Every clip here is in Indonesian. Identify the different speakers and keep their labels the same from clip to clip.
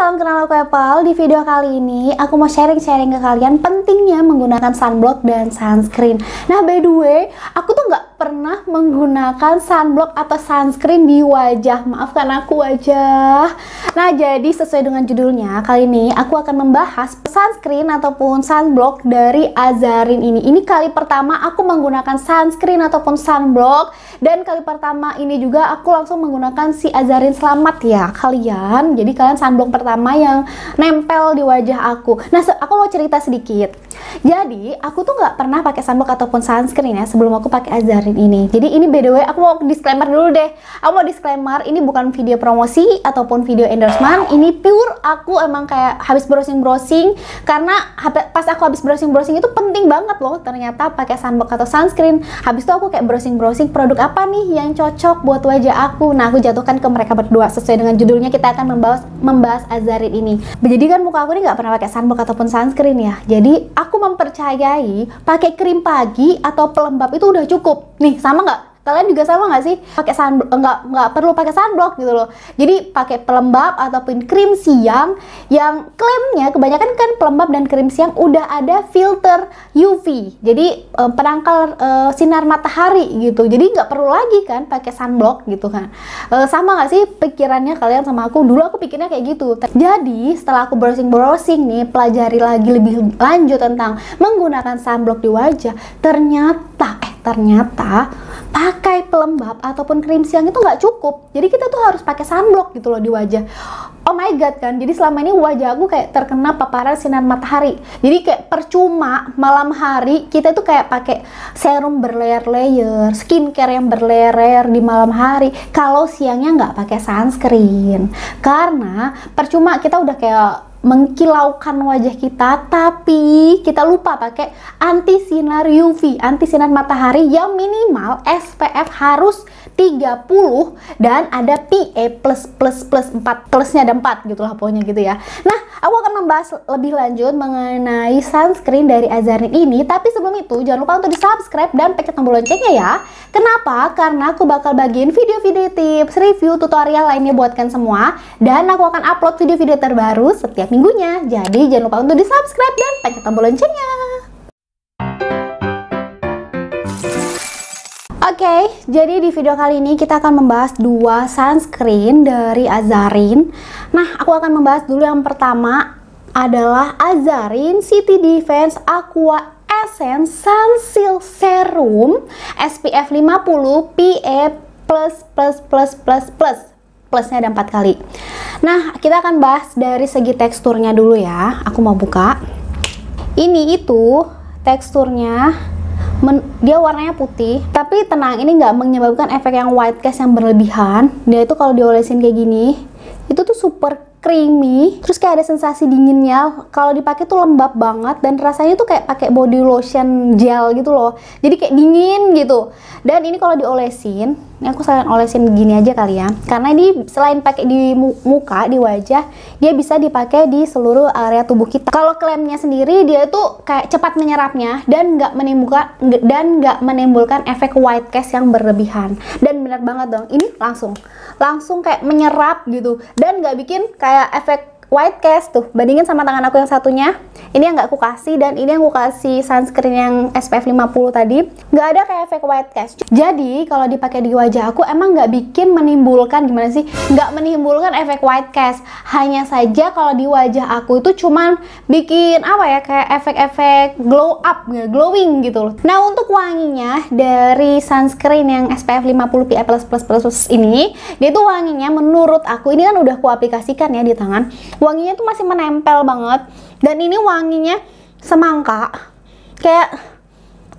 Speaker 1: salam kenal, aku Apple. Di video kali ini aku mau sharing-sharing ke kalian pentingnya menggunakan sunblock dan sunscreen. Nah, by the way, aku tuh nggak pernah menggunakan sunblock atau sunscreen di wajah. Maafkan aku wajah. Nah, jadi sesuai dengan judulnya, kali ini aku akan membahas sunscreen ataupun sunblock dari Azarin ini. Ini kali pertama aku menggunakan sunscreen ataupun sunblock, dan kali pertama ini juga aku langsung menggunakan si Azarin Selamat ya kalian. Jadi kalian sunblock pertama yang nempel di wajah aku. Nah, aku mau cerita sedikit. Jadi aku tuh nggak pernah pakai sunblock ataupun sunscreen ya sebelum aku pakai Azarin ini. Jadi ini by the way aku mau disclaimer dulu deh. Aku mau disclaimer, ini bukan video promosi ataupun video endorsement. Ini pure aku emang kayak habis browsing-browsing, karena pas aku habis browsing-browsing itu penting banget loh ternyata pakai sunblock atau sunscreen. Habis itu aku kayak browsing-browsing produk apa nih yang cocok buat wajah aku. Nah, aku jatuhkan ke mereka berdua. Sesuai dengan judulnya, kita akan membahas Azarin ini. Jadi kan muka aku ini nggak pernah pakai sunblock ataupun sunscreen ya. Jadi aku mempercayai pakai krim pagi atau pelembab itu udah cukup. Nih, sama nggak? Kalian juga sama nggak sih? Pakai nggak perlu pakai sunblock gitu loh. Jadi pakai pelembab ataupun krim siang yang klaimnya kebanyakan kan pelembab dan krim siang udah ada filter UV. Jadi penangkal sinar matahari gitu. Jadi nggak perlu lagi kan pakai sunblock gitu kan. Sama nggak sih pikirannya kalian sama aku? Dulu aku pikirnya kayak gitu. Jadi setelah aku browsing nih, pelajari lagi lebih lanjut tentang menggunakan sunblock di wajah, ternyata pakai pelembab ataupun krim siang itu nggak cukup. Jadi kita tuh harus pakai sunblock gitu loh di wajah. Oh my god kan. Jadi selama ini wajah aku kayak terkena paparan sinar matahari. Jadi kayak percuma malam hari kita tuh kayak pakai serum berlayer-layer, skincare yang berlayer-layer di malam hari, kalau siangnya nggak pakai sunscreen. Karena percuma kita udah kayak mengkilaukan wajah kita, tapi kita lupa pakai anti sinar UV, anti sinar matahari yang minimal SPF harus 30 dan ada PA+++, 4 plusnya ada 4 gitu lah pokoknya gitu ya. Nah, aku akan membahas lebih lanjut mengenai sunscreen dari Azarin ini, tapi sebelum itu jangan lupa untuk di subscribe dan pencet tombol loncengnya ya. Kenapa? Karena aku bakal bagiin video-video tips, review, tutorial lainnya buat kalian semua, dan aku akan upload video-video terbaru setiap minggunya. Jadi jangan lupa untuk di subscribe dan pencet tombol loncengnya. Oke, jadi di video kali ini kita akan membahas dua sunscreen dari Azarin. Nah, aku akan membahas dulu yang pertama adalah Azarin City Defense Aqua Essence Sunsil Serum SPF 50 PA+++++. Plusnya ada 4 kali. Nah, kita akan bahas dari segi teksturnya dulu ya. Aku mau buka. Ini itu teksturnya, dia warnanya putih, tapi tenang, ini nggak menyebabkan efek yang white cast yang berlebihan. Dia itu kalau diolesin kayak gini, itu tuh super creamy, terus kayak ada sensasi dinginnya. Kalau dipakai tuh lembab banget dan rasanya tuh kayak pakai body lotion gel gitu loh. Jadi kayak dingin gitu. Dan ini kalau diolesin, ini aku selain olesin gini aja kali ya, karena ini selain pakai di muka, di wajah, dia bisa dipakai di seluruh area tubuh kita. Kalau klaimnya sendiri, dia tuh kayak cepat menyerapnya dan nggak menimbulkan efek white cast yang berlebihan. Dan benar banget dong, ini langsung kayak menyerap gitu, dan nggak bikin kayak efek white cast. Tuh, bandingin sama tangan aku yang satunya, ini yang nggak aku kasih, dan ini yang aku kasih sunscreen yang SPF 50 tadi, nggak ada kayak efek white cast. Jadi kalau dipakai di wajah aku emang nggak bikin menimbulkan, gimana sih, nggak menimbulkan efek white cast. Hanya saja kalau di wajah aku itu cuman bikin apa ya, kayak efek-efek glow up, glowing gitu loh. Nah, untuk wanginya dari sunscreen yang SPF 50 PA+++ ini, dia tuh wanginya menurut aku, ini kan udah aku aplikasikan ya di tangan, wanginya tuh masih menempel banget. Dan ini wanginya semangka, kayak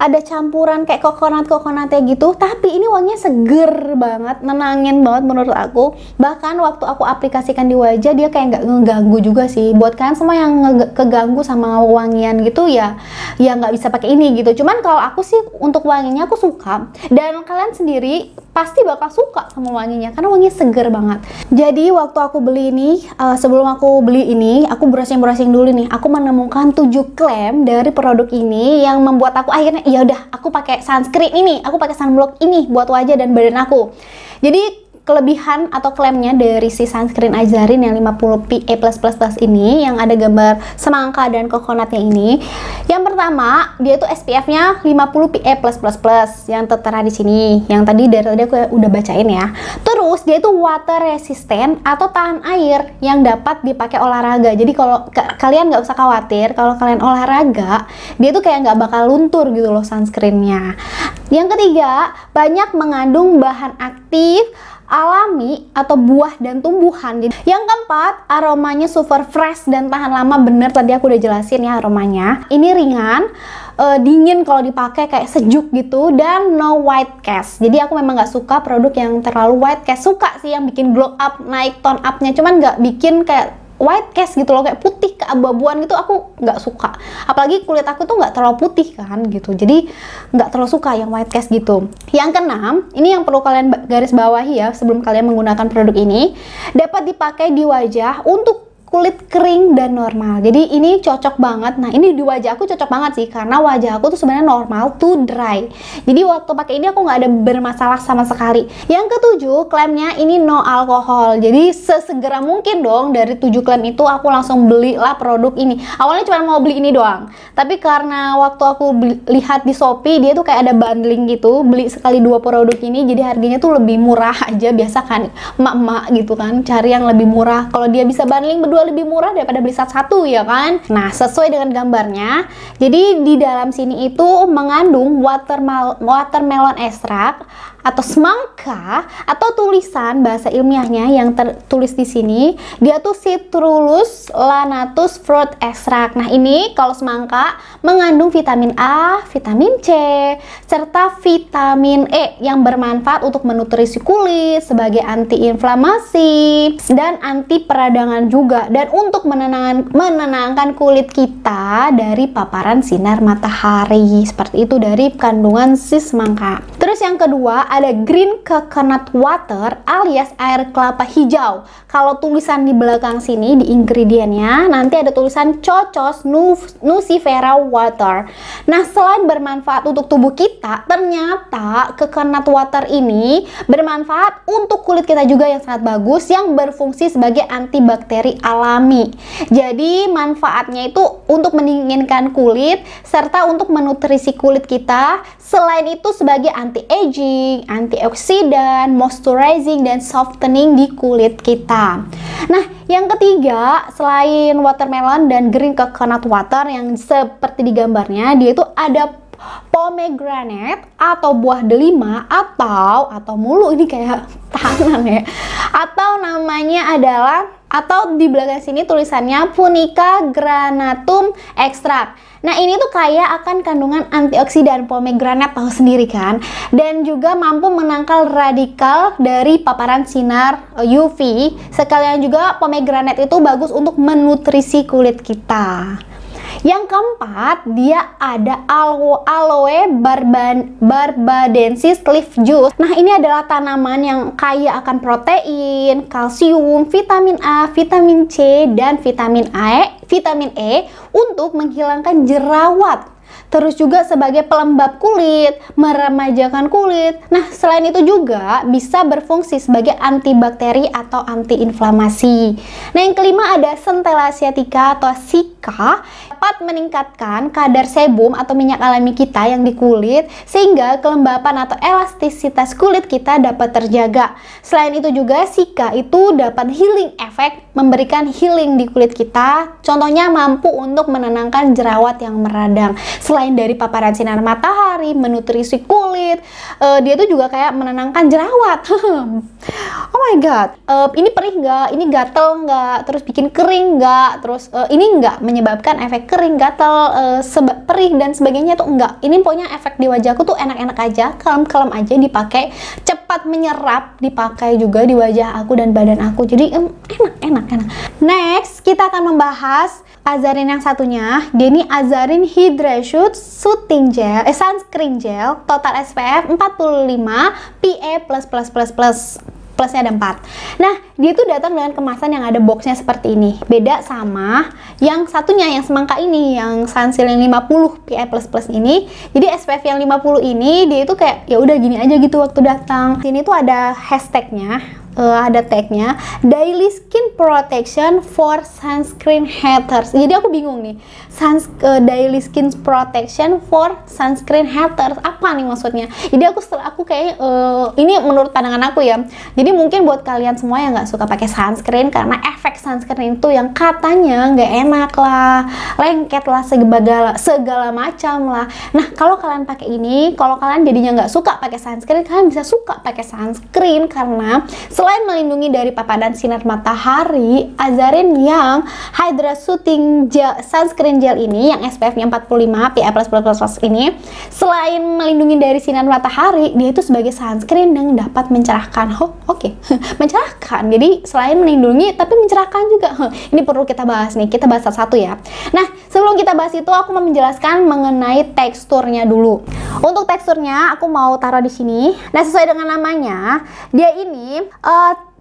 Speaker 1: ada campuran kayak coconut-coconutnya gitu, tapi ini wanginya seger banget, nenangin banget menurut aku. Bahkan waktu aku aplikasikan di wajah, dia kayak nggak ngeganggu juga sih. Buat kalian semua yang keganggu sama wangian gitu ya nggak bisa pakai ini gitu. Cuman kalau aku sih untuk wanginya aku suka, dan kalian sendiri pasti bakal suka sama wanginya karena wanginya seger banget. Jadi waktu aku beli ini, sebelum aku beli ini, aku browsing dulu nih. Aku menemukan 7 klaim dari produk ini yang membuat aku akhirnya ya udah, aku pakai sunscreen ini, aku pakai sunblock ini buat wajah dan badan aku. Jadi kelebihan atau klaimnya dari si sunscreen Azarin yang 50 PA+++ ini yang ada gambar semangka dan coconutnya ini. Yang pertama, dia tuh SPF-nya 50 PA+++ yang tertera di sini. Yang tadi dari tadi aku udah bacain ya. Terus dia itu water resistant atau tahan air yang dapat dipakai olahraga. Jadi kalau kalian nggak usah khawatir kalau kalian olahraga, dia tuh kayak nggak bakal luntur gitu loh sunscreennya. Yang ketiga, banyak mengandung bahan aktif alami atau buah dan tumbuhan. Yang keempat, aromanya super fresh dan tahan lama. Bener tadi aku udah jelasin ya aromanya. Ini ringan, dingin kalau dipakai, kayak sejuk gitu, dan no white cast. Jadi aku memang nggak suka produk yang terlalu white cast. Suka sih yang bikin glow up, naik tone up-nya, cuman nggak bikin kayak white cast gitu loh, kayak putih keabu-abuan gitu, aku nggak suka. Apalagi kulit aku tuh nggak terlalu putih kan gitu, jadi nggak terlalu suka yang white cast gitu. Yang keenam, ini yang perlu kalian garis bawahi ya sebelum kalian menggunakan produk ini, dapat dipakai di wajah untuk kulit kering dan normal. Jadi ini cocok banget. Nah, ini di wajah aku cocok banget sih karena wajah aku tuh sebenarnya normal to dry. Jadi waktu pakai ini aku nggak ada bermasalah sama sekali. Yang ketujuh, klaimnya ini no alkohol. Jadi sesegera mungkin dong dari 7 klaim itu aku langsung belilah produk ini. Awalnya cuma mau beli ini doang. Tapi karena waktu aku lihat di Shopee dia tuh kayak ada bundling gitu, beli sekali 2 produk ini, jadi harganya tuh lebih murah aja. Biasa kan emak-emak gitu kan cari yang lebih murah. Kalau dia bisa bundling berdua lebih murah daripada beli satu ya kan. Nah, sesuai dengan gambarnya, jadi di dalam sini itu mengandung watermelon extract atau semangka, atau tulisan bahasa ilmiahnya yang tertulis di sini dia tuh Citrullus lanatus fruit extract. Nah, ini kalau semangka mengandung vitamin A, vitamin C, serta vitamin E yang bermanfaat untuk menutrisi kulit sebagai anti-inflamasi dan anti peradangan juga, dan untuk menenangkan kulit kita dari paparan sinar matahari. Seperti itu dari kandungan si semangka. Terus yang kedua ada green coconut water alias air kelapa hijau. Kalau tulisan di belakang sini di ingredientnya nanti ada tulisan Cocos nucifera water. Nah, selain bermanfaat untuk tubuh kita, ternyata coconut water ini bermanfaat untuk kulit kita juga yang sangat bagus, yang berfungsi sebagai antibakteri alami. Jadi manfaatnya itu untuk mendinginkan kulit serta untuk menutrisi kulit kita. Selain itu sebagai anti-aging, antioksidan, moisturizing, dan softening di kulit kita. Nah, yang ketiga, selain watermelon dan green coconut water yang seperti di gambarnya, dia itu ada pomegranate atau buah delima atau mulu, ini kayak tangan ya. Atau namanya adalah, atau di belakang sini tulisannya Punica granatum extract. Nah, ini tuh kaya akan kandungan antioksidan. Pomegranate tahu sendiri kan, dan juga mampu menangkal radikal dari paparan sinar UV. Sekalian juga pomegranate itu bagus untuk menutrisi kulit kita. Yang keempat, dia ada aloe barbadensis leaf juice. Nah, ini adalah tanaman yang kaya akan protein, kalsium, vitamin A, vitamin C, dan vitamin E untuk menghilangkan jerawat. Terus juga sebagai pelembab kulit, meremajakan kulit. Nah, selain itu juga bisa berfungsi sebagai antibakteri atau antiinflamasi. Nah, yang kelima ada Centella asiatica atau Sika, dapat meningkatkan kadar sebum atau minyak alami kita yang di kulit sehingga kelembapan atau elastisitas kulit kita dapat terjaga. Selain itu juga Sika itu dapat healing effect, memberikan healing di kulit kita. Contohnya mampu untuk menenangkan jerawat yang meradang. Selain dari paparan sinar matahari, menutrisi kulit, dia tuh juga kayak menenangkan jerawat. Oh my god, ini perih nggak? Ini gatel nggak? Terus bikin kering nggak? Terus ini nggak menyebabkan efek kering, gatel, perih dan sebagainya tuh enggak. Ini pokoknya efek di wajahku tuh enak-enak aja, kalem-kalem aja dipakai, cepat menyerap, dipakai juga di wajah aku dan badan aku. Jadi enak. Next, kita akan membahas Azarin yang satunya. Dia ini Azarin Hydration Soothing Gel, Sunscreen Gel, total SPF 45 PA+++++. plusnya ada 4. Nah, dia tuh datang dengan kemasan yang ada boxnya seperti ini. Beda sama yang satunya, yang semangka ini, yang Sunsilk yang 50 PA++ ini. Jadi SPF yang 50 ini dia itu kayak ya udah gini aja gitu waktu datang. Sini tuh ada hashtagnya, ada tagnya, Daily Skin Protection for Sunscreen Haters. Jadi aku bingung nih, Daily Skin Protection for Sunscreen Haters apa nih maksudnya? Jadi aku kayak ini menurut pandangan aku ya. Jadi mungkin buat kalian semua yang nggak suka pakai sunscreen karena efek sunscreen itu yang katanya nggak enak lah, lengket lah, segala macam lah. Nah, kalau kalian pakai ini, kalau kalian jadinya nggak suka pakai sunscreen, kalian bisa suka pakai sunscreen karena selain melindungi dari paparan sinar matahari, Azarin yang Hydra Shooting Gel Sunscreen Gel ini yang SPF-nya 45 PA++ ini, selain melindungi dari sinar matahari, dia itu sebagai sunscreen yang dapat mencerahkan. Mencerahkan. Jadi selain melindungi tapi mencerahkan juga. Ini perlu kita bahas nih. Kita bahas satu-satu ya. Nah, sebelum kita bahas itu aku mau menjelaskan mengenai teksturnya dulu. Untuk teksturnya aku mau taruh di sini. Nah, sesuai dengan namanya, dia ini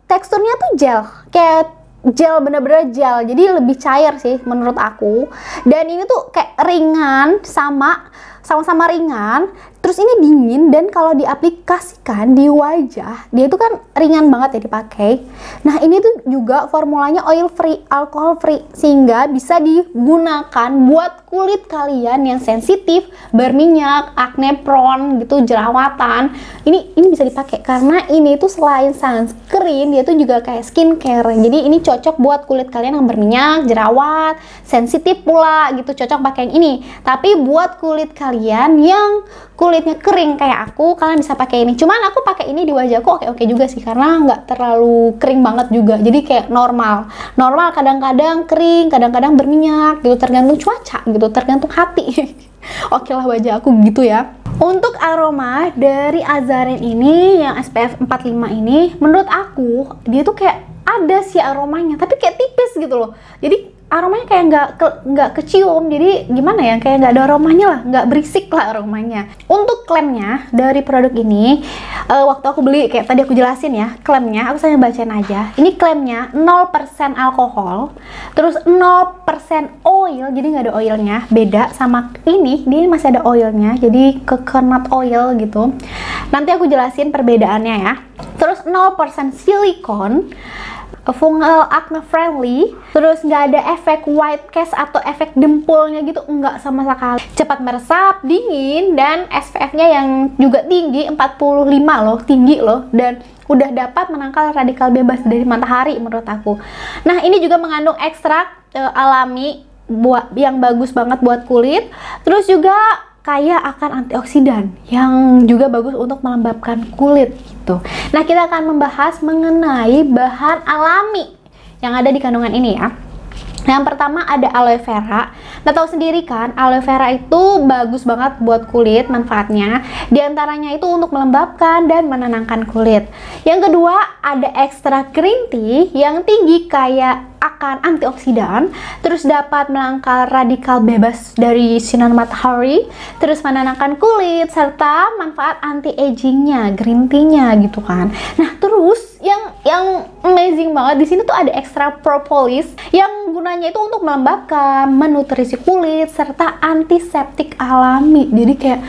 Speaker 1: teksturnya tuh gel, kayak gel, bener-bener gel, jadi lebih cair sih menurut aku. Dan ini tuh kayak ringan, sama-sama ringan, terus ini dingin, dan kalau diaplikasikan di wajah dia itu kan ringan banget ya dipakai. Nah, ini tuh juga formulanya oil free, alcohol free, sehingga bisa digunakan buat kulit kalian yang sensitif, berminyak, acne prone gitu, jerawatan. Ini bisa dipakai karena ini tuh selain sunscreen, dia tuh juga kayak skincare. Jadi ini cocok buat kulit kalian yang berminyak, jerawat, sensitif pula gitu, cocok pakai yang ini. Tapi buat kulit kalian yang kulitnya kering kayak aku, kalian bisa pakai ini. Cuman aku pakai ini di wajahku oke-oke juga sih, karena nggak terlalu kering banget juga. Jadi kayak normal, kadang-kadang kering, kadang-kadang berminyak gitu, tergantung cuaca gitu, tergantung hati. Oke lah wajah aku gitu ya. Untuk aroma dari Azarin ini yang SPF 45 ini, menurut aku dia tuh kayak ada sih aromanya, tapi kayak tipis gitu loh. Jadi aromanya kayak nggak kecium, jadi gimana ya, kayak nggak ada aromanya lah, nggak berisik lah aromanya. Untuk klaimnya dari produk ini, waktu aku beli, kayak tadi aku jelasin ya, klaimnya aku sambil bacain aja. Ini klaimnya 0% alkohol, terus 0% oil, jadi nggak ada oilnya. Beda sama ini, dia masih ada oilnya, jadi coconut oil gitu. Nanti aku jelasin perbedaannya ya. Terus 0% silikon, fungal acne friendly, terus nggak ada efek white cast atau efek dempulnya gitu, nggak sama sekali. Cepat meresap, dingin, dan SPF-nya yang juga tinggi, 45 loh, tinggi loh, dan udah dapat menangkal radikal bebas dari matahari menurut aku. Nah, ini juga mengandung ekstrak alami yang bagus banget buat kulit, terus juga kaya akan antioksidan yang juga bagus untuk melembabkan kulit gitu. Nah, kita akan membahas mengenai bahan alami yang ada di kandungan ini ya. Yang pertama ada aloe vera. Nah, tahu sendiri kan, aloe vera itu bagus banget buat kulit manfaatnya. Di antaranya itu untuk melembabkan dan menenangkan kulit. Yang kedua ada ekstrak green tea yang tinggi kaya akan antioksidan, terus dapat menangkal radikal bebas dari sinar matahari, terus menenangkan kulit, serta manfaat anti-agingnya, green tea-nya gitu kan. Nah, terus yang amazing banget di sini tuh ada ekstra propolis yang gunanya itu untuk melembabkan, menutrisi kulit, serta antiseptik alami. Jadi kayak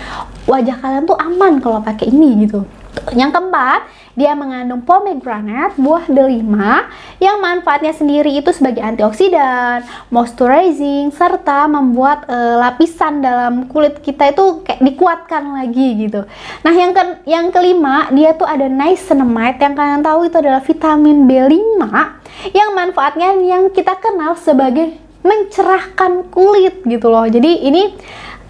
Speaker 1: wajah kalian tuh aman kalau pakai ini gitu. Yang keempat, dia mengandung pomegranate, buah delima, yang manfaatnya sendiri itu sebagai antioksidan, moisturizing, serta membuat lapisan dalam kulit kita itu kayak dikuatkan lagi gitu. Nah, yang kelima, dia tuh ada niacinamide, yang kalian tahu itu adalah vitamin B5, yang manfaatnya yang kita kenal sebagai mencerahkan kulit gitu loh. Jadi ini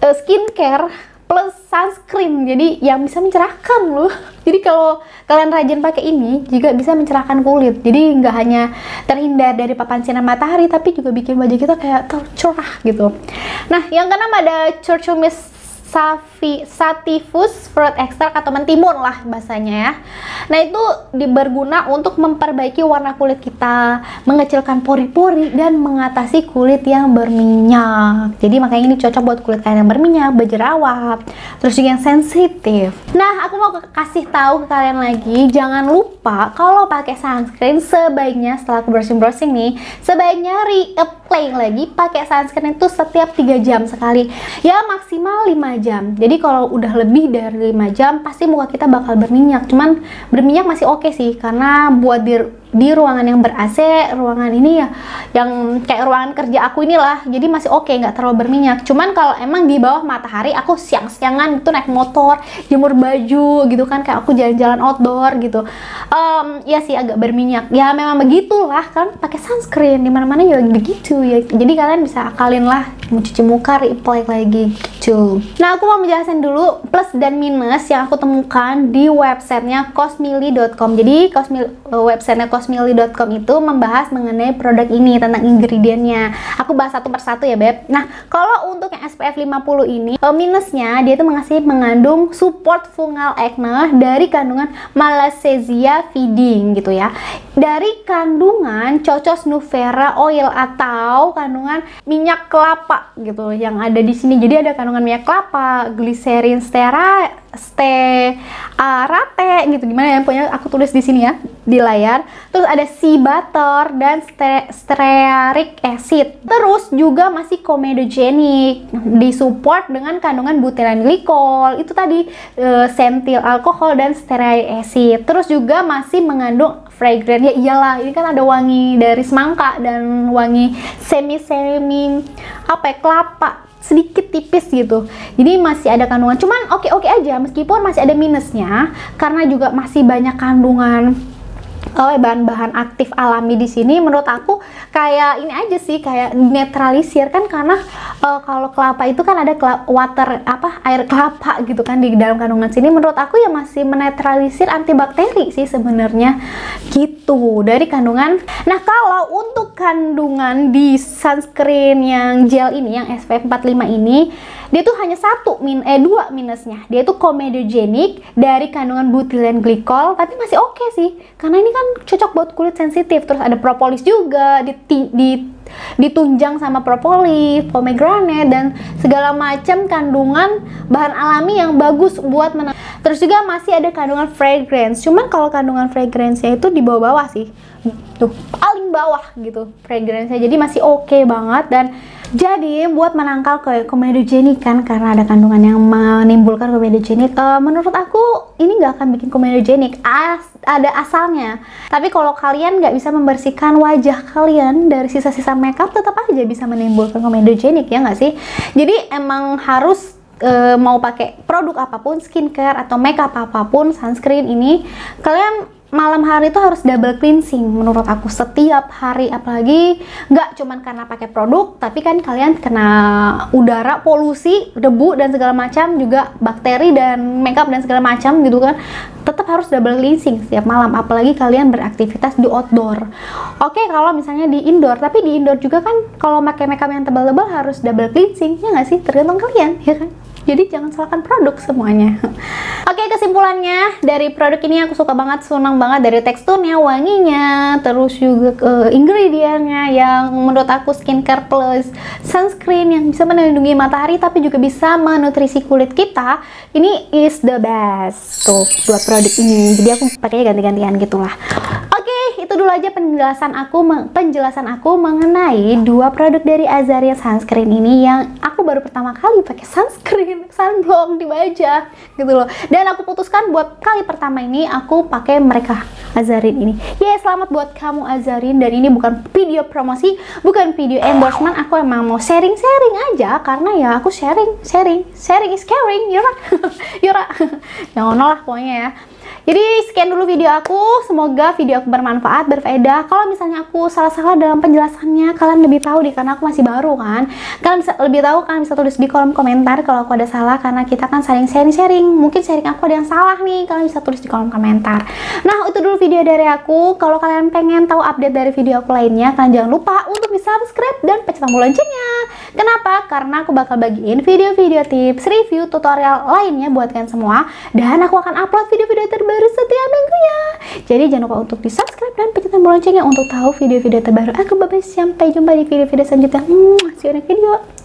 Speaker 1: skincare plus sunscreen, jadi yang bisa mencerahkan loh. Jadi kalau kalian rajin pakai ini juga bisa mencerahkan kulit, jadi nggak hanya terhindar dari paparan sinar matahari, tapi juga bikin wajah kita kayak tercerah gitu. Nah, yang keenam ada curcumin sativus fruit extract atau mentimun lah bahasanya ya. Nah, itu berguna untuk memperbaiki warna kulit kita, mengecilkan pori-pori, dan mengatasi kulit yang berminyak. Jadi makanya ini cocok buat kulit kalian yang berminyak, berjerawat, terus juga yang sensitif. Nah, aku mau kasih tahu ke kalian lagi, jangan lupa kalau pakai sunscreen sebaiknya setelah aku browsing-browsing nih, sebaiknya reapply lagi pakai sunscreen itu setiap 3 jam sekali. Ya maksimal 5 jam. Jadi kalau udah lebih dari 5 jam pasti muka kita bakal berminyak. Cuman berminyak masih oke sih, karena buat di ruangan yang ber-AC, ruangan ini ya yang kayak ruangan kerja aku inilah, jadi masih oke, nggak terlalu berminyak. Cuman kalau emang di bawah matahari, aku siang-siangan itu naik motor, jemur baju gitu kan, kayak aku jalan-jalan outdoor gitu, ya sih agak berminyak. Ya memang begitulah kan, pakai sunscreen di mana-mana ya begitu ya. Jadi kalian bisa akalin lah, mau cuci muka reapply lagi gitu. Nah, aku mau menjelaskan dulu plus dan minus yang aku temukan di websitenya cosmily.com. Jadi websitenya cosmily.com itu membahas mengenai produk ini, tentang ingredientnya. Aku bahas satu persatu ya Beb. Nah, kalau untuk yang SPF 50 ini, minusnya dia itu mengandung support fungal acne dari kandungan Malassezia feeding gitu ya, dari kandungan Cocos nuvera oil atau kandungan minyak kelapa gitu yang ada di sini. Jadi ada kandungan minyak kelapa, gliserin stearate gitu, gimana ya, pokoknya aku tulis di sini ya di layar. Terus ada sea butter dan stearic acid. Terus juga masih comedogenic, disupport dengan kandungan butylene glycol, itu tadi sentil alkohol dan stearic acid. Terus juga masih mengandung fragrance, ya iyalah, ini kan ada wangi dari semangka dan wangi semi apa ya, kelapa sedikit tipis gitu. Jadi masih ada kandungan, cuman oke aja meskipun masih ada minusnya, karena juga masih banyak kandungan bahan-bahan aktif alami di sini. Menurut aku kayak ini aja sih, kayak netralisir kan, karena kalau kelapa itu kan ada air kelapa gitu kan di dalam kandungan sini. Menurut aku ya masih menetralisir antibakteri sih sebenarnya gitu dari kandungan. Nah, kalau untuk kandungan di sunscreen yang gel ini, yang SPF 45 ini, dia tuh hanya dua minusnya. Dia tuh comedogenic dari kandungan butylene glycol, tapi masih oke sih, karena ini kan cocok buat kulit sensitif. Terus ada propolis juga, ditunjang sama propolis, pomegranate, dan segala macam kandungan bahan alami yang bagus buat Terus juga masih ada kandungan fragrance. Cuman kalau kandungan fragrance-nya itu di bawah-bawah sih, tuh paling bawah gitu fragrance-nya. Jadi masih oke banget. Dan jadi buat menangkal comedogenic kan, karena ada kandungan yang menimbulkan comedogenic, menurut aku ini nggak akan bikin comedogenic, ada asalnya. Tapi kalau kalian nggak bisa membersihkan wajah kalian dari sisa-sisa makeup, tetap aja bisa menimbulkan comedogenic, ya nggak sih? Jadi emang harus mau pakai produk apapun, skincare atau makeup apapun, sunscreen ini, kalian malam hari itu harus double cleansing menurut aku setiap hari. Apalagi nggak cuman karena pakai produk, tapi kan kalian kena udara, polusi, debu dan segala macam, juga bakteri dan makeup dan segala macam gitu kan. Tetap harus double cleansing setiap malam, apalagi kalian beraktivitas di outdoor. Oke, kalau misalnya di indoor, tapi di indoor juga kan kalau pakai makeup yang tebal-tebal harus double cleansing, ya nggak sih? Tergantung kalian, ya kan? Jadi jangan salahkan produk semuanya. Oke, kesimpulannya dari produk ini aku suka banget, senang banget dari teksturnya, wanginya, terus juga ingredientnya yang menurut aku skincare plus sunscreen yang bisa melindungi matahari tapi juga bisa menutrisi kulit kita. Ini is the best tuh buat produk ini. Jadi aku pakainya ganti-gantian gitulah. Oke, itu dulu aja penjelasan aku mengenai dua produk dari Azaria Sunscreen ini yang aku baru pertama kali pakai sunscreen, sunblock di wajah gitu loh. Dan aku putuskan buat kali pertama ini aku pakai mereka, Azarin ini. Selamat buat kamu Azarin, dan ini bukan video promosi, bukan video endorsement, aku emang mau sharing-sharing aja, karena ya aku sharing is caring, yura. Yura. Jangan lah pokoknya ya. Jadi sekian dulu video aku, semoga video aku bermanfaat, berfaedah. Kalau misalnya aku salah-salah dalam penjelasannya, kalian lebih tahu deh, karena aku masih baru kan. Kalian bisa lebih tahu, kalian bisa tulis di kolom komentar kalau aku ada salah, karena kita kan saling sharing-sharing. Mungkin sharing aku ada yang salah nih, kalian bisa tulis di kolom komentar. Nah, itu dulu video dari aku. Kalau kalian pengen tahu update dari video aku lainnya, kalian jangan lupa untuk di subscribe dan pencet tombol loncengnya. Kenapa? Karena aku bakal bagiin video-video tips, review, tutorial lainnya buat kalian semua. Dan aku akan upload video-video terbaru setiap minggunya. Jadi jangan lupa untuk di subscribe dan pencet tombol loncengnya untuk tahu video-video terbaru aku. Bye-bye, sampai jumpa di video-video selanjutnya. See you next video.